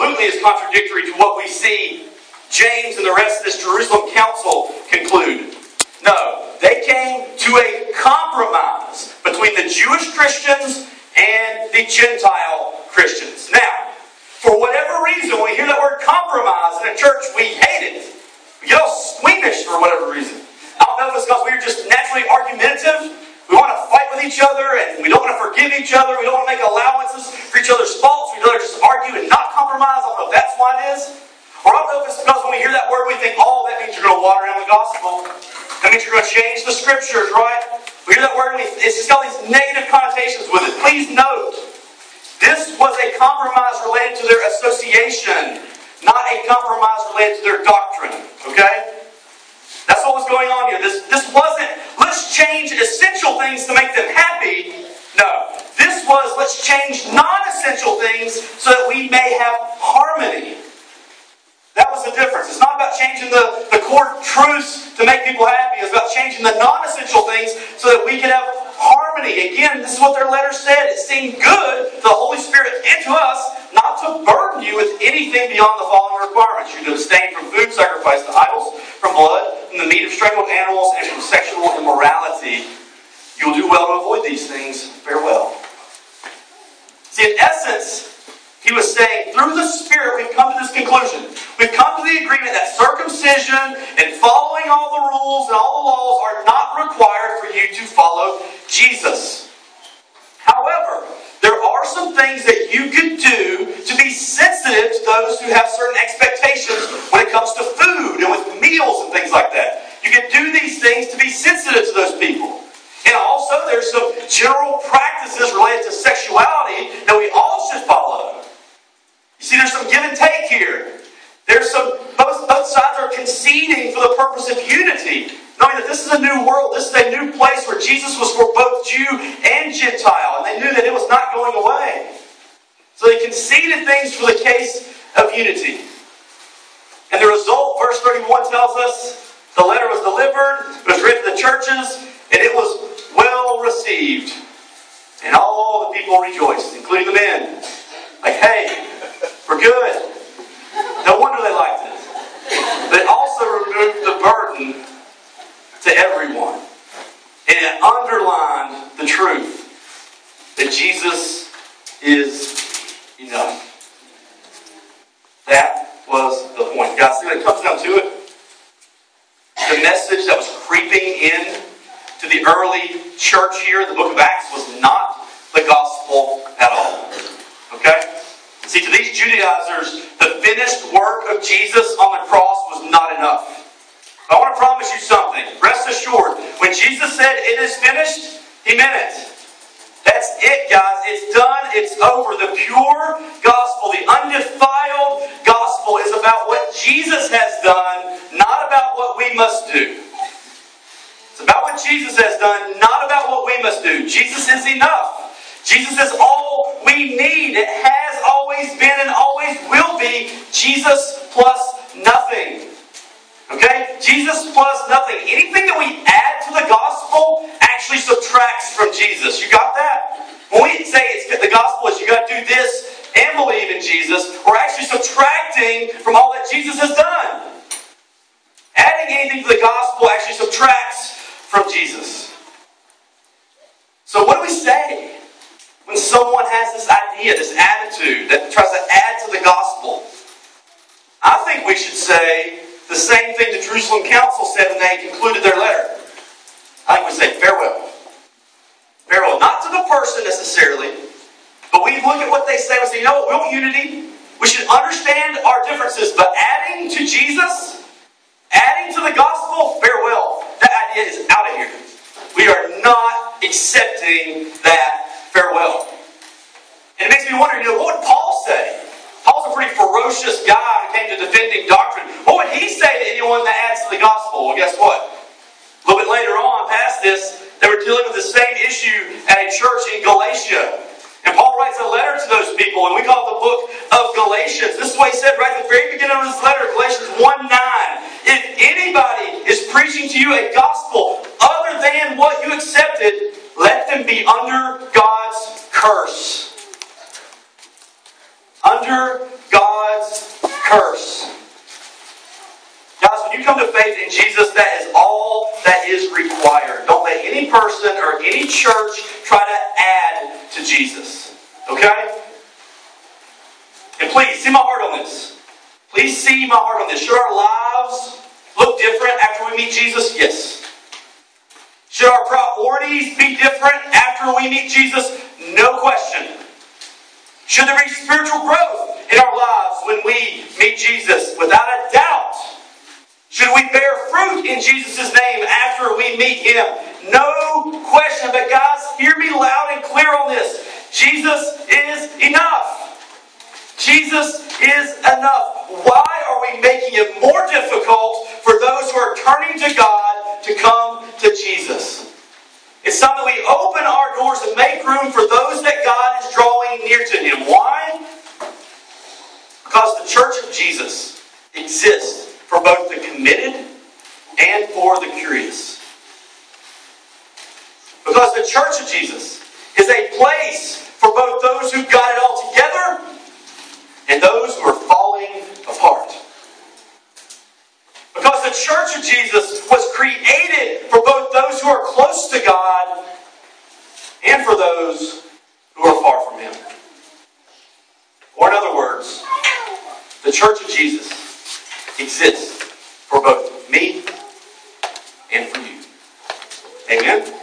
absolutely is contradictory to what we see James and the rest of this Jerusalem council conclude. No, they came to a compromise between the Jewish Christians and the Gentile Christians. Now, for whatever reason, when we hear that word compromise in a church, we hate it. We get all squeamish for whatever reason. I don't know if it's because we're just naturally argumentative. We want to fight with each other, and we don't want to forgive each other. We don't want to make allowances for each other's faults. We'd rather just argue and not compromise. I don't know if that's why it is. Or I don't know if it's because when we hear that word, we think, oh, that means you're going to water down the gospel. That means you're going to change the scriptures, right? We hear that word, and it's just got these negative connotations with it. Please note, this was a compromise related to their association, not a compromise related to their doctrine. Okay? That's what was going on here. This wasn't, let's change essential things to make them happy. No. This was, let's change non-essential things so that we may have harmony. That was the difference. It's not about changing the core truths to make people happy. It's about changing the non-essential things so that we can have harmony. Again, this is what their letter said. It seemed good to the Holy Spirit and to us not to burden you with anything beyond the following requirements. You to abstain from food sacrificed to idols, from blood, from the meat of strangled animals, and from sexual immorality. You will do well to avoid these things. Farewell. See, in essence, he was saying, through the Spirit, we've come to this conclusion. We've come to the agreement that circumcision and following all the rules and all the laws are not required for you to follow Jesus. However, there are some things that you could do to be sensitive to those who have certain expectations when it comes to food and with meals and things like that. You can do these things to be sensitive to those people. And also, there's some general practices related to sexuality that we all should follow. You see, there's some give and take here. There's some, both sides are conceding for the purpose of unity. Knowing that this is a new world, this is a new place where Jesus was for both Jew and Gentile. And they knew that it was not going away. So they conceded things for the case of unity. And the result, verse 31 tells us, the letter was delivered, it was written to the churches, and it was well received. And all the people rejoiced, including the men. Like, hey, we're good. No wonder they liked it. But it also removed the burden to everyone. And it underlined the truth that Jesus is enough. That was the point. Guys, see when it comes down to it? The message that was creeping in to the early church here in the book of Acts was not the gospel at all. Okay? See, to these Judaizers, the finished work of Jesus on the cross was not enough. I want to promise you something. Rest assured, when Jesus said, it is finished, He meant it. That's it, guys. It's done. It's over. The pure gospel, the undefiled gospel is about what Jesus has done, not about what we must do. It's about what Jesus has done, not about what we must do. Jesus is enough. Jesus is all we need. It has always been and always will be Jesus plus nothing. Okay? Jesus plus nothing. Anything that we add to the gospel actually subtracts from Jesus. You got that? When we say the gospel is you got to do this and believe in Jesus, we're actually subtracting from all that Jesus has done. Adding anything to the gospel actually subtracts from Jesus. So what do we say when someone has this idea, this attitude that tries to add to the gospel? I think we should say the same thing the Jerusalem Council said when they concluded their letter. I think we say farewell. Farewell. Not to the person necessarily, but we look at what they say and say, you know what, we want unity. We should understand our differences, but adding to Jesus, adding to the gospel, farewell. That idea is out of here. We are not accepting that farewell. And it makes me wonder, what would Paul say? Paul's a pretty ferocious guy when it came to defending doctrine. What would he say to anyone that adds to the gospel? Well, guess what? A little bit later on, past this, they were dealing with the same issue at a church in Galatia. And Paul writes a letter to those people, and we call it the book of Galatians. This is what he said right at the very beginning of this letter, Galatians 1:9. If anybody is preaching to you a gospel other than what you accepted, let them be under God's curse. Under God's curse. Guys, when you come to faith in Jesus, that is all that is required. Don't let any person or any church try to add to Jesus. Okay? And please, see my heart on this. Please see my heart on this. Should our lives look different after we meet Jesus? Yes. Should our priorities be different after we meet Jesus? No question. Should there be spiritual growth in our lives when we meet Jesus? Without a doubt. Should we bear fruit in Jesus' name after we meet Him? No question. But guys, hear me loud and clear on this. Jesus is enough. Jesus is enough. Why are we making it more difficult for those who are turning to God to come to Jesus? It's something we open our doors and make room for those that God is drawing near to Him. Why? Because the church of Jesus exists for both the committed and for the curious. Because the church of Jesus is a place for both those who got it all together and those who are falling apart. Because the church of Jesus was created for both those who are close to God and for those who are far from Him. Or in other words, the church of Jesus exists for both me and for you. Amen?